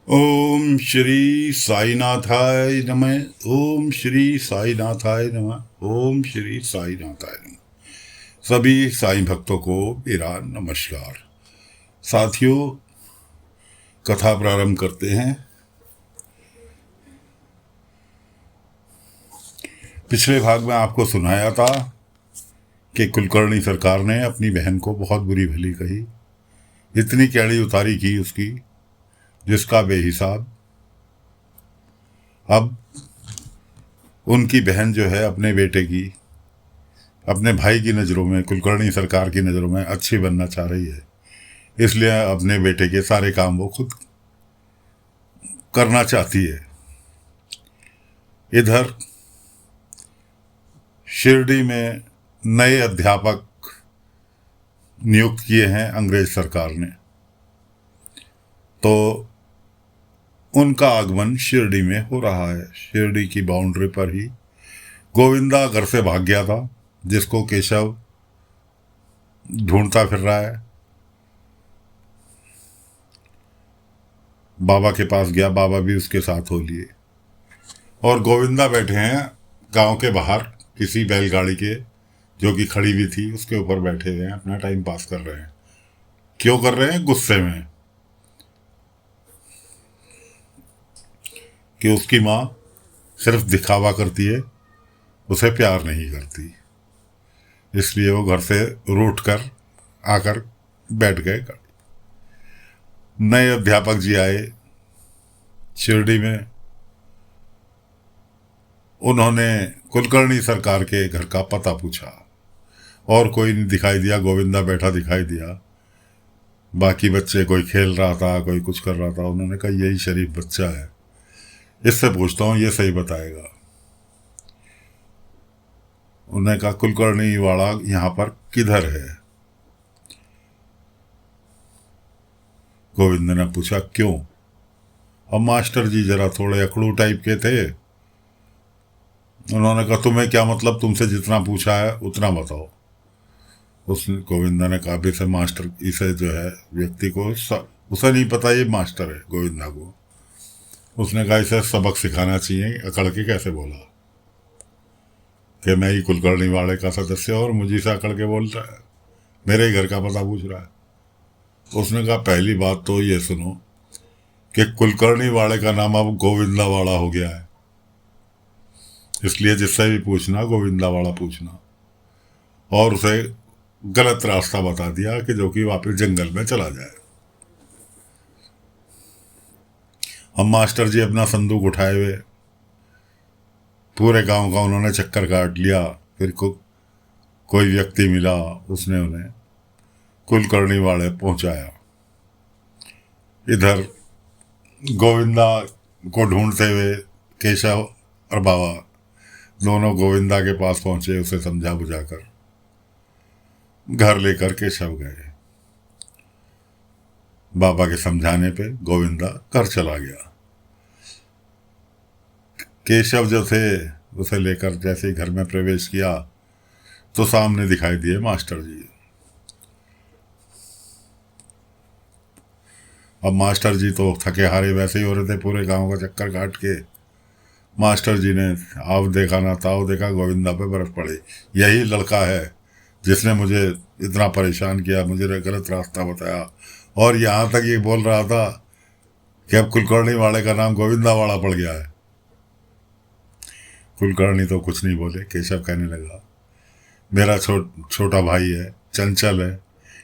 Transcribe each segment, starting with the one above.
ओम श्री साईनाथाय नमः। ओम श्री साईनाथाय नमः। ओम श्री साईनाथाय नमः। सभी साईं भक्तों को मेरा नमस्कार। साथियों, कथा प्रारंभ करते हैं। पिछले भाग में आपको सुनाया था कि कुलकर्णी सरकार ने अपनी बहन को बहुत बुरी भली कही, इतनी कैड़ी उतारी की उसकी जिसका बेहिसाब। अब उनकी बहन जो है अपने बेटे की, अपने भाई की नज़रों में, कुलकर्णी सरकार की नज़रों में अच्छी बनना चाह रही है, इसलिए अपने बेटे के सारे काम वो खुद करना चाहती है। इधर शिरडी में नए अध्यापक नियुक्त किए हैं अंग्रेज सरकार ने, तो उनका आगमन शिरडी में हो रहा है। शिरडी की बाउंड्री पर ही गोविंदा घर से भाग गया था, जिसको केशव ढूंढता फिर रहा है। बाबा के पास गया, बाबा भी उसके साथ हो लिए, और गोविंदा बैठे हैं गांव के बाहर किसी बैलगाड़ी के, जो कि खड़ी हुई थी, उसके ऊपर बैठे हुए हैं, अपना टाइम पास कर रहे हैं। क्यों कर रहे हैं? गुस्से में कि उसकी माँ सिर्फ दिखावा करती है, उसे प्यार नहीं करती, इसलिए वो घर से रूठ कर आकर बैठ गए। नए अध्यापक जी आए शिरडी में। उन्होंने कुलकर्णी सरकार के घर का पता पूछा, और कोई नहीं दिखाई दिया, गोविंदा बैठा दिखाई दिया। बाकी बच्चे, कोई खेल रहा था, कोई कुछ कर रहा था। उन्होंने कहा यही शरीफ बच्चा है, इससे पूछता हूँ, ये सही बताएगा। उन्होंने कहा कुलकर्णी वाड़ा यहाँ पर किधर है? गोविंद ने पूछा क्यों? अब मास्टर जी जरा थोड़े अकड़ू टाइप के थे। उन्होंने कहा तुम्हें क्या मतलब, तुमसे जितना पूछा है उतना बताओ। उसने, गोविंदा ने कहा इसे मास्टर, इसे जो है व्यक्ति को उसे नहीं पता ये मास्टर है गोविंदा को। उसने कहा इसे सबक सिखाना चाहिए। अकड़ के कैसे बोला कि मैं ही कुलकर्णी वाड़े का सदस्य और मुझे से अकड़ के बोल रहा है, मेरे ही घर का पता पूछ रहा है। उसने कहा पहली बात तो ये सुनो कि कुलकर्णी वाड़े का नाम अब गोविंदा वाड़ा हो गया है, इसलिए जिससे भी पूछना गोविंदा वाड़ा पूछना। और उसे गलत रास्ता बता दिया कि जो कि वापस जंगल में चला जाए। हम मास्टर जी अपना संदूक उठाए हुए पूरे गांव का उन्होंने चक्कर काट लिया। फिर कोई व्यक्ति मिला, उसने उन्हें कुलकर्णी वाड़े पहुंचाया। इधर गोविंदा को ढूंढते हुए केशव और बाबा दोनों गोविंदा के पास पहुंचे। उसे समझा बुझाकर घर लेकर केशव गए। बाबा के समझाने पे गोविंदा घर चला गया। केशव जो थे, उसे लेकर जैसे ही घर में प्रवेश किया तो सामने दिखाई दिए मास्टर जी। अब मास्टर जी तो थके हारे वैसे ही हो रहे थे, पूरे गांव का चक्कर काट के। मास्टर जी ने आव देखा ना ताव देखा, गोविंदा पे बर्फ पड़ी। यही लड़का है जिसने मुझे इतना परेशान किया, मुझे गलत रास्ता बताया, और यहाँ तक ये बोल रहा था कि अब कुलकर्णी वाड़े का नाम गोविंदा वाड़ा पड़ गया है। कुलकर्णी तो कुछ नहीं बोले। केशव कहने लगा मेरा छोटा भाई है, चंचल है,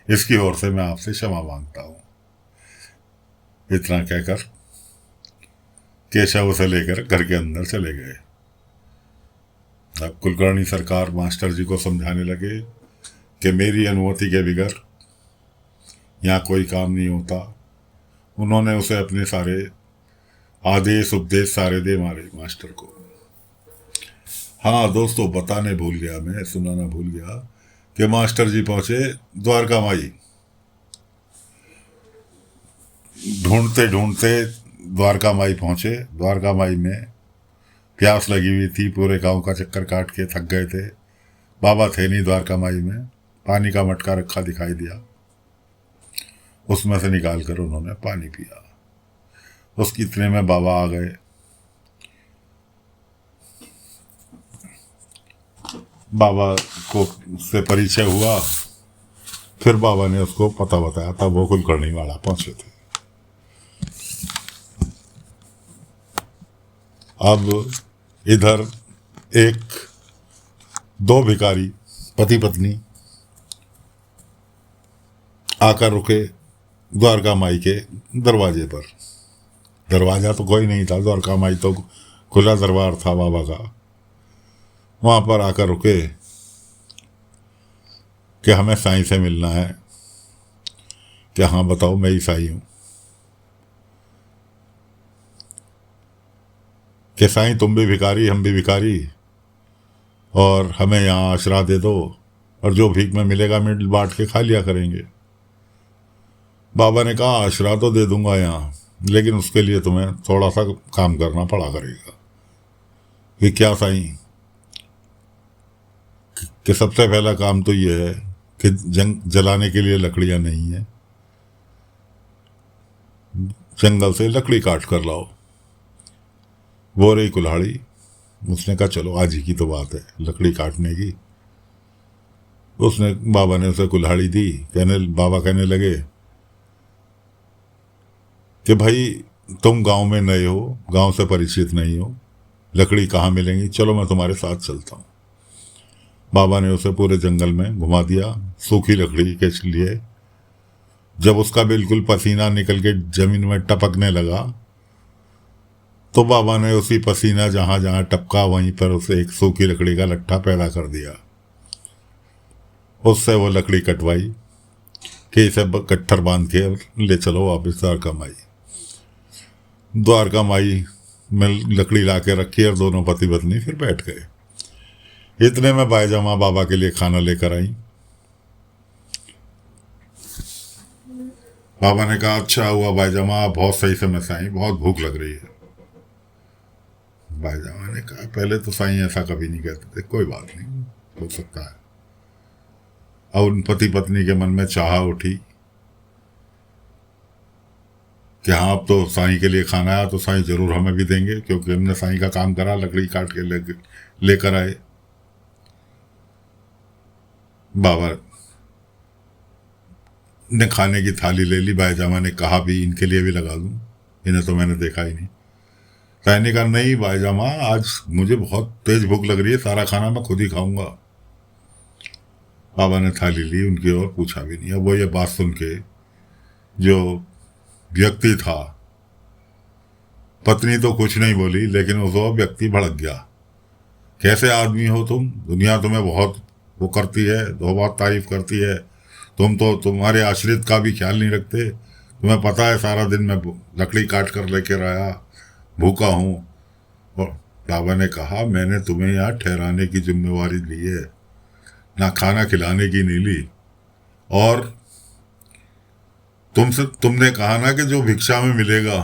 इसकी ओर से मैं आपसे क्षमा मांगता हूँ। इतना कहकर केशव उसे लेकर घर के अंदर चले गए। अब कुलकर्णी सरकार मास्टर जी को समझाने लगे कि मेरी अनुमति के बगैर यहाँ कोई काम नहीं होता। उन्होंने उसे अपने सारे आदेश उपदेश सारे दे मारे मास्टर को। हाँ दोस्तों, बताने भूल गया मैं, सुनाना भूल गया कि मास्टर जी पहुंचे द्वारका माई। ढूंढते ढूंढते द्वारका माई पहुंचे। द्वारका माई में प्यास लगी हुई थी, पूरे गांव का चक्कर काट के थक गए थे। बाबा थे नहीं द्वारका माई में। पानी का मटका रखा दिखाई दिया, उसमें से निकाल कर उन्होंने पानी पिया। उसकी इतने में बाबा आ गए। बाबा को से परिचय हुआ, फिर बाबा ने उसको पता बताया, तब वो कुलकर्णी वाला पहुंचे थे। अब इधर एक दो भिखारी पति पत्नी आकर रुके द्वारका माई के दरवाजे पर। दरवाजा तो कोई नहीं था, द्वारका माई तो खुला दरबार था बाबा का। वहां पर आकर रुके कि हमें साईं से मिलना है। कि हाँ बताओ, मैं ही साईं हूं। कि साईं तुम भी भिखारी, हम भी भिखारी, और हमें यहाँ आश्रा दे दो, और जो भीख में मिलेगा मिल बांट के खा लिया करेंगे। बाबा ने कहा आश्रा तो दे दूंगा यहाँ, लेकिन उसके लिए तुम्हें थोड़ा सा काम करना पड़ा करेगा। कि क्या साईं? कि सबसे पहला काम तो ये है कि जलाने के लिए लकड़ियां नहीं है, जंगल से लकड़ी काट कर लाओ। वो रही कुल्हाड़ी। उसने कहा चलो आज ही की तो बात है लकड़ी काटने की। उसने बाबा ने उसे कुल्हाड़ी दी। बाबा कहने लगे कि भाई तुम गांव में नए हो, गांव से परिचित नहीं हो, लकड़ी कहाँ मिलेंगी, चलो मैं तुम्हारे साथ चलता हूँ। बाबा ने उसे पूरे जंगल में घुमा दिया सूखी लकड़ी के लिए। जब उसका बिल्कुल पसीना निकल के जमीन में टपकने लगा, तो बाबा ने उसी पसीना जहां जहां टपका वहीं पर उसे एक सूखी लकड़ी का लट्ठा पैदा कर दिया। उससे वो लकड़ी कटवाई कि इसे कट्ठर बांध के ले चलो वापिस द्वारका माई। द्वारका माई में लकड़ी ला के रखी और दोनों पति पत्नी फिर बैठ गए। इतने में बाईजामा बाबा के लिए खाना लेकर आई। बाबा ने कहा अच्छा हुआ बाईजामा, बहुत सही समय से आई, बहुत भूख लग रही है। बाईजामा ने कहा पहले तो साईं ऐसा कभी नहीं कहते थे, कोई बात नहीं, हो सकता है। और उन पति पत्नी के मन में चाह उठी कि हाँ अब तो साईं के लिए खाना आया तो साईं जरूर हमें भी देंगे, क्योंकि हमने साईं का काम करा, लकड़ी काट के लेकर आए। बाबा ने खाने की थाली ले ली। बाईजामा ने कहा भी इनके लिए भी लगा दूं, इन्हें तो मैंने देखा ही नहीं। साईं ने कहा नहीं बाईजामा, आज मुझे बहुत तेज भूख लग रही है, सारा खाना मैं खुद ही खाऊंगा। बाबा ने थाली ली, उनकी ओर पूछा भी नहीं। अब वो ये बात सुन के जो व्यक्ति था, पत्नी तो कुछ नहीं बोली, लेकिन वो व्यक्ति भड़क गया। कैसे आदमी हो तुम, दुनिया तुम्हें बहुत वो करती है, बहुत तारीफ करती है, तुम तो तुम्हारे आश्रित का भी ख्याल नहीं रखते। तुम्हें पता है सारा दिन मैं लकड़ी काट कर लेकर आया, भूखा हूँ। और बाबा ने कहा मैंने तुम्हें यहाँ ठहराने की जिम्मेवारी ली है, ना खाना खिलाने की नहीं ली। और तुमने कहा ना कि जो भिक्षा में मिलेगा,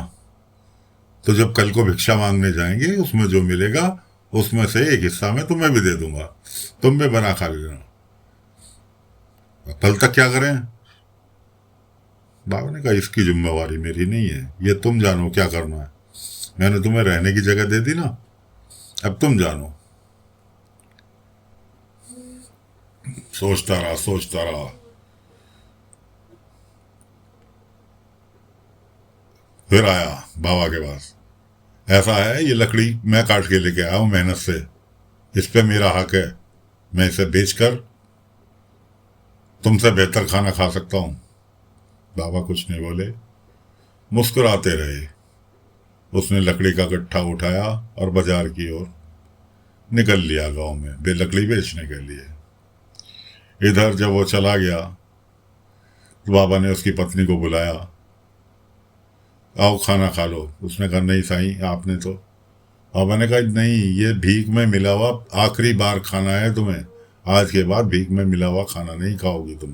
तो जब कल को भिक्षा मांगने जाएंगे उसमें जो मिलेगा उसमें से एक हिस्सा मैं तुम्हें भी दे दूंगा, तुम भी बना खा लेना। कल तक क्या करें? बाबा ने कहा इसकी जिम्मेवारी मेरी नहीं है, ये तुम जानो क्या करना है। मैंने तुम्हें रहने की जगह दे दी ना, अब तुम जानो। सोचता रहा। फिर आया बाबा के पास। ऐसा है, ये लकड़ी मैं काट के लेके आया हूं मेहनत से, इस पे मेरा हक है, मैं इसे बेचकर तुमसे बेहतर खाना खा सकता हूं। बाबा कुछ नहीं बोले, मुस्कुराते रहे। उसने लकड़ी का गट्ठा उठाया और बाजार की ओर निकल लिया गांव में लकड़ी बेचने के लिए। इधर जब वो चला गया तो बाबा ने उसकी पत्नी को बुलाया, आओ खाना खा लो। उसने कहा नहीं साईं, आपने तो। बाबा ने कहा नहीं, ये भीख में मिला हुआ आखिरी बार खाना है तुम्हें, आज के बाद भीख में मिला हुआ खाना नहीं खाओगी तुम।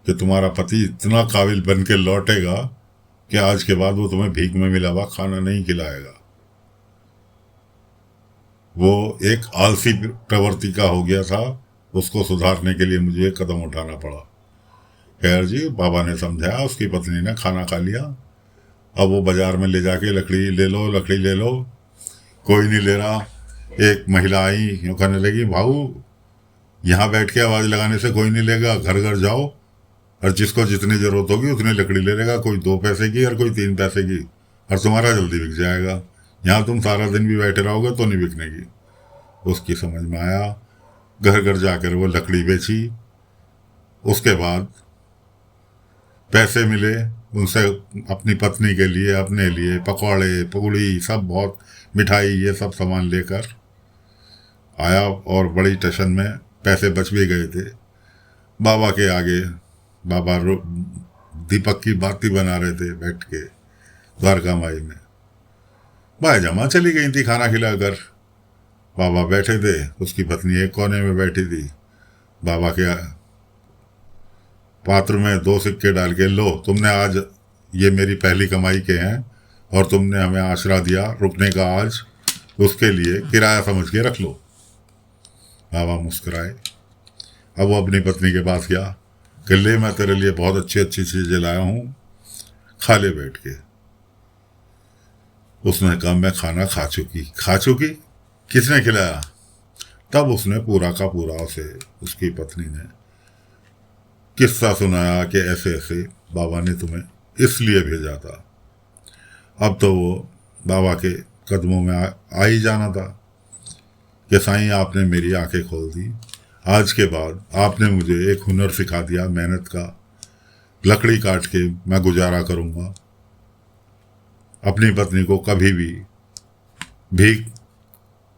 कि तुम्हारा पति इतना काबिल बन के लौटेगा कि आज के बाद वो तुम्हें भीख में मिला हुआ खाना नहीं खिलाएगा। वो एक आलसी प्रवृत्ति का हो गया था, उसको सुधारने के लिए मुझे एक कदम उठाना पड़ा। खैर जी, बाबा ने समझाया, उसकी पत्नी ने खाना खा लिया। अब वो बाजार में ले जाके लकड़ी ले लो, लकड़ी ले लो, कोई नहीं ले रहा। एक महिला आई, यूँ कहने लगी, भाऊ यहाँ बैठ के आवाज़ लगाने से कोई नहीं लेगा, घर घर जाओ और जिसको जितनी ज़रूरत होगी उतनी लकड़ी ले लेगा, कोई 2 पैसे की और कोई 3 पैसे की, और तुम्हारा जल्दी बिक जाएगा। यहाँ तुम सारा दिन भी बैठे रहोगे तो नहीं बिकने की। उसकी समझ में आया, घर घर जाकर वो लकड़ी बेची। उसके बाद पैसे मिले उनसे, अपनी पत्नी के लिए, अपने लिए पकौड़े पकौड़ी सब, बहुत मिठाई, ये सब सामान लेकर आया और बड़ी टशन में पैसे बच भी गए थे। बाबा के आगे बाबा दीपक की बाती बना रहे थे बैठ के द्वारका माई में। भाई जमा चली गई थी खाना खिलाकर। बाबा बैठे थे, उसकी पत्नी एक कोने में बैठी थी। बाबा के पात्र में 2 सिक्के डाल के, लो तुमने आज, ये मेरी पहली कमाई के हैं और तुमने हमें आसरा दिया रुकने का आज, उसके लिए किराया समझ के रख लो। बाबा मुस्कुराए। अब वो अपनी पत्नी के पास गया कि ले, मैं तेरे लिए बहुत अच्छी अच्छी चीज़ें लाया हूँ, खा ले बैठ के। उसने कहा मैं खाना खा चुकी। खा चुकी? किसने खिलाया? तब उसने पूरा का पूरा उसे, उसकी पत्नी ने किस्सा सुनाया कि ऐसे ऐसे बाबा ने तुम्हें इसलिए भेजा था। अब तो वो बाबा के कदमों में आ ही जाना था कि साईं आपने मेरी आंखें खोल दी, आज के बाद आपने मुझे एक हुनर सिखा दिया मेहनत का, लकड़ी काट के मैं गुजारा करूँगा। अपनी पत्नी को कभी भी भीख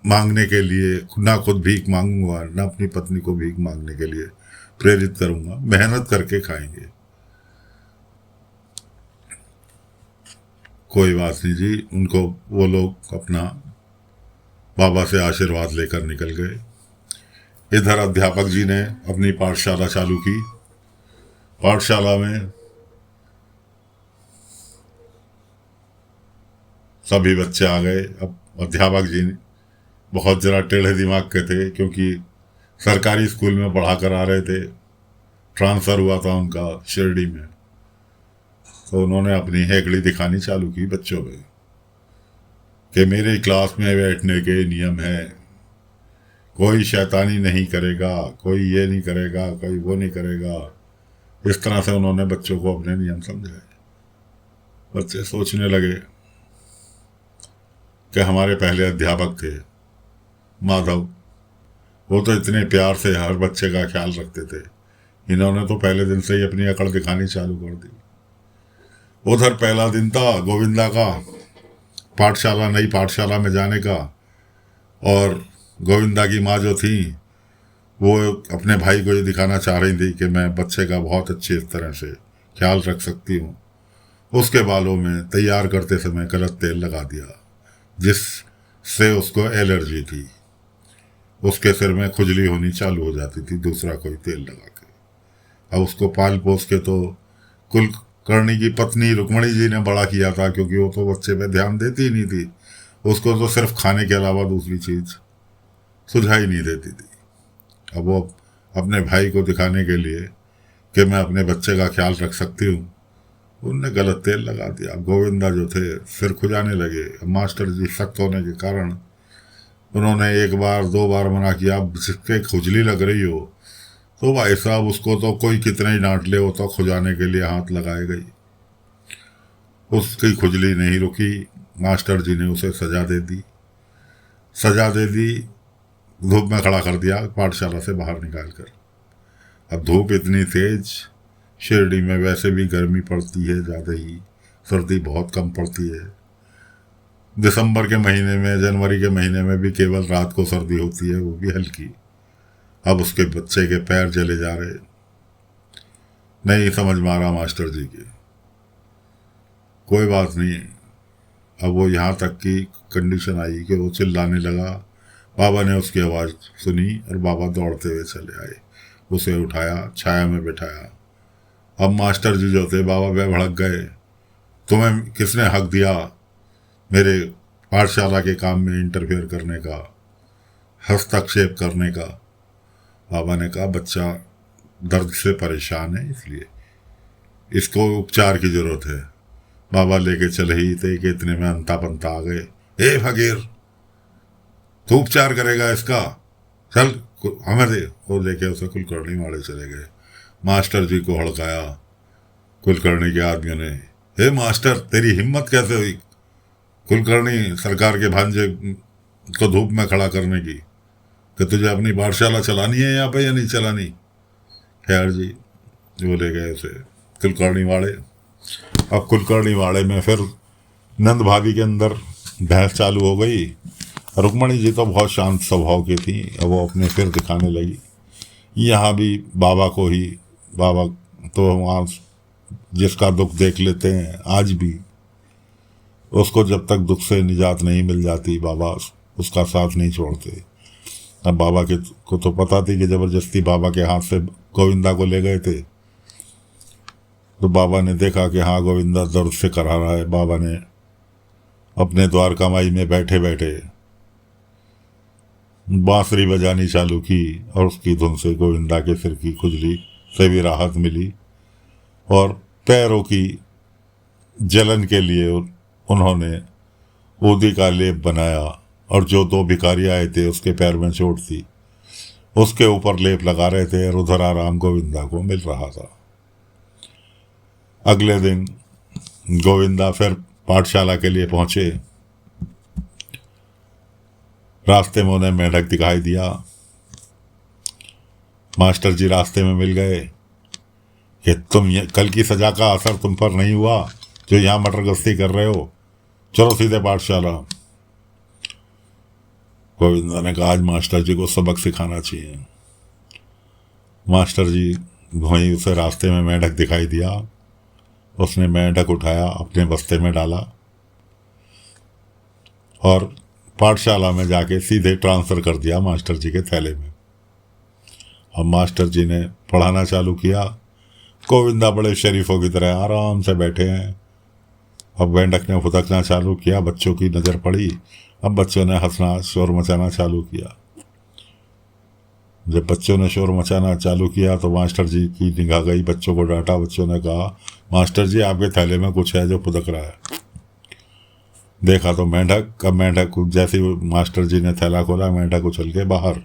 मांगने के लिए, ना खुद भीख मांगूंगा, ना अपनी पत्नी को भीख मांगने के लिए प्रेरित करूंगा। मेहनत करके खाएंगे। कोई बात नहीं जी, उनको वो लोग अपना बाबा से आशीर्वाद लेकर निकल गए। इधर अध्यापक जी ने अपनी पाठशाला चालू की। पाठशाला में सभी बच्चे आ गए। अब अध्यापक जी बहुत जरा टेढ़े दिमाग के थे, क्योंकि सरकारी स्कूल में पढ़ा कर आ रहे थे, ट्रांसफ़र हुआ था उनका शिरडी में। तो उन्होंने अपनी हेकड़ी दिखानी चालू की बच्चों में कि मेरे क्लास में बैठने के नियम है, कोई शैतानी नहीं करेगा, कोई ये नहीं करेगा, कोई वो नहीं करेगा। इस तरह से उन्होंने बच्चों को अपने नियम समझाए। बच्चे सोचने लगे कि हमारे पहले अध्यापक थे माधव, वो तो इतने प्यार से हर बच्चे का ख्याल रखते थे, इन्होंने तो पहले दिन से ही अपनी अकड़ दिखानी चालू कर दी। उधर पहला दिन था गोविंदा का पाठशाला, नई पाठशाला में जाने का, और गोविंदा की माँ जो थी वो अपने भाई को ये दिखाना चाह रही थी कि मैं बच्चे का बहुत अच्छी तरह से ख्याल रख सकती हूँ। उसके बालों में तैयार करते समय गलत तेल लगा दिया, जिससे उसको एलर्जी थी। उसके सिर में खुजली होनी चालू हो जाती थी दूसरा कोई तेल लगा के। अब उसको पाल पोस के तो कुलकर्णी की पत्नी रुक्मणी जी ने बड़ा किया था, क्योंकि वो तो बच्चे पे ध्यान देती ही नहीं थी। उसको तो सिर्फ खाने के अलावा दूसरी चीज़ सुझाई नहीं देती थी। अब वो अपने भाई को दिखाने के लिए कि मैं अपने बच्चे का ख्याल रख सकती हूँ, उनने गलत तेल लगा दिया। गोविंदा जो थे सिर खुजाने लगे। मास्टर जी सख्त होने के कारण उन्होंने 1 बार 2 बार मना किया। अब जिसके खुजली लग रही हो तो भाई साहब उसको तो कोई कितने ही डांट ले, वो तो खुजाने के लिए हाथ लगाए गई। उसकी खुजली नहीं रुकी। मास्टर जी ने उसे सजा दे दी। धूप में खड़ा कर दिया, पाठशाला से बाहर निकाल कर। अब धूप इतनी तेज, शिरडी में वैसे भी गर्मी पड़ती है ज़्यादा ही, सर्दी बहुत कम पड़ती है। दिसंबर के महीने में, जनवरी के महीने में भी केवल रात को सर्दी होती है, वो भी हल्की। अब उसके बच्चे के पैर जले जा रहे, नहीं समझ में आ रहा मास्टर जी के। कोई बात नहीं, अब वो यहाँ तक की कंडीशन आई कि वो चिल्लाने लगा। बाबा ने उसकी आवाज़ सुनी और बाबा दौड़ते हुए चले आए, उसे उठाया, छाया में बिठाया। अब मास्टर जी जो थे बाबा वे भड़क गए, तुम्हें किसने हक दिया मेरे पाठशाला के काम में इंटरफेयर करने का, हस्तक्षेप करने का? बाबा ने कहा बच्चा दर्द से परेशान है, इसलिए इसको उपचार की ज़रूरत है। बाबा लेके चले ही थे कि इतने में अंता पंता आ गए। ए फकीर, तू उपचार करेगा इसका, चल हमें दे। वो लेके उसे कुलकर्णी वाले चले गए। मास्टर जी को हड़काया कुलकर्णी के आदमियों ने। हे मास्टर, तेरी हिम्मत कैसे हुई कुलकर्णी सरकार के भांजे को धूप में खड़ा करने की, कि तुझे अपनी पाठशाला चलानी है यहाँ पे या नहीं चलानी। खैर जी, वो ले गए उसे कुलकर्णी वाले। अब कुलकर्णी वाले में फिर नंद भाभी के अंदर बहस चालू हो गई। रुक्मणी जी तो बहुत शांत स्वभाव की थी, अब वो अपने फिर दिखाने लगी। यहाँ भी बाबा को ही, बाबा तो वहाँ जिसका दुख देख लेते हैं आज भी, उसको जब तक दुख से निजात नहीं मिल जाती बाबा उसका साथ नहीं छोड़ते। अब बाबा के को तो पता थी कि जबरदस्ती बाबा के हाथ से गोविंदा को ले गए थे। तो बाबा ने देखा कि हाँ गोविंदा दर्द से करा रहा है। बाबा ने अपने द्वारका माई में बैठे बैठे बांसुरी बजानी चालू की और उसकी धुन से गोविंदा के सिर की खुजली से भी राहत मिली। और पैरों की जलन के लिए उन्होंने ऊदी का लेप बनाया और जो दो भिखारी आए थे उसके पैर में चोट थी, उसके ऊपर लेप लगा रहे थे और उधर आराम गोविंदा को मिल रहा था। अगले दिन गोविंदा फिर पाठशाला के लिए पहुंचे। रास्ते में उन्हें मेढक दिखाई दिया। मास्टर जी रास्ते में मिल गए कि तुम कल की सजा का असर तुम पर नहीं हुआ जो यहाँ मटरगस्ती कर रहे हो, चलो सीधे पाठशाला। गोविंदा ने कहा आज मास्टर जी को सबक सिखाना चाहिए। मास्टर जी वहीं उसे रास्ते में मेढक दिखाई दिया। उसने मेढक उठाया, अपने बस्ते में डाला और पाठशाला में जाके सीधे ट्रांसफ़र कर दिया मास्टर जी के थैले में। अब मास्टर जी ने पढ़ाना चालू किया। गोविंदा बड़े शरीफों की तरह आराम से बैठे हैं। अब मेंढक ने फुदकना चालू किया, बच्चों की नज़र पड़ी। अब बच्चों ने हंसना शोर मचाना चालू किया। जब बच्चों ने शोर मचाना चालू किया तो मास्टर जी की निगाह गई, बच्चों को डांटा। बच्चों ने कहा मास्टर जी आपके थैले में कुछ है जो फुदक रहा है। देखा तो मेंढक। अब मेंढक जैसे ही मास्टर जी ने थैला खोला, मेंढक उछल के बाहर,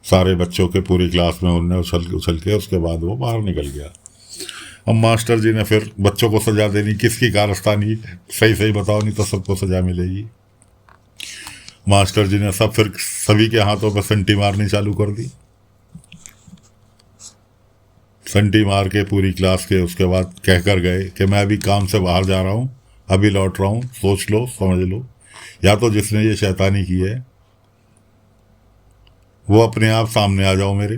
सारे बच्चों के पूरी क्लास में उनने उछल के उसके बाद वो बाहर निकल गया। अब मास्टर जी ने फिर बच्चों को सजा देनी, किसकी कारस्तानी, सही सही बताओ नहीं तो सबको सजा मिलेगी। मास्टर जी ने फिर सभी के हाथों पर संटी मारनी चालू कर दी। संटी मार के पूरी क्लास के उसके बाद कहकर गए कि मैं अभी काम से बाहर जा रहा हूँ, अभी लौट रहा हूँ, सोच लो समझ लो, या तो जिसने ये शैतानी की है वो अपने आप सामने आ जाओ मेरे,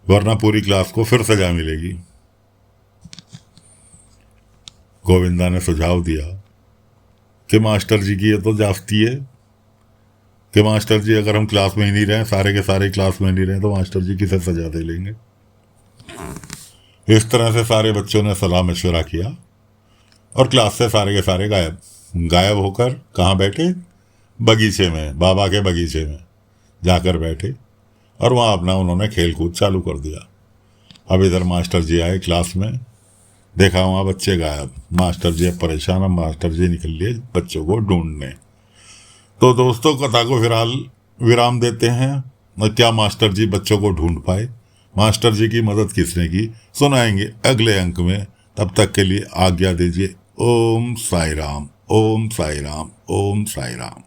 वरना पूरी क्लास को फिर सजा मिलेगी। गोविंदा ने सुझाव दिया कि मास्टर जी की ये तो जास्ती है कि मास्टर जी अगर हम क्लास में ही नहीं रहे, सारे के सारे क्लास में नहीं रहे, तो मास्टर जी किसे सजा दे लेंगे। इस तरह से सारे बच्चों ने सलाह मशवरा किया और क्लास से सारे के सारे गायब होकर कहाँ बैठे, बगीचे में, बाबा के बगीचे में जाकर बैठे और वहाँ अपना उन्होंने खेल कूद चालू कर दिया। अब इधर मास्टर जी आए क्लास में, देखा वहाँ बच्चे गायब। मास्टर जी परेशान, अब मास्टर जी निकल लिए बच्चों को ढूंढने। तो दोस्तों कथा को फिलहाल विराम देते हैं। और क्या मास्टर जी बच्चों को ढूंढ पाए, मास्टर जी की मदद किसने की, सुनाएंगे अगले अंक में। तब तक के लिए आज्ञा दीजिए। ओम साई राम, ओम साई राम, ओम साई राम।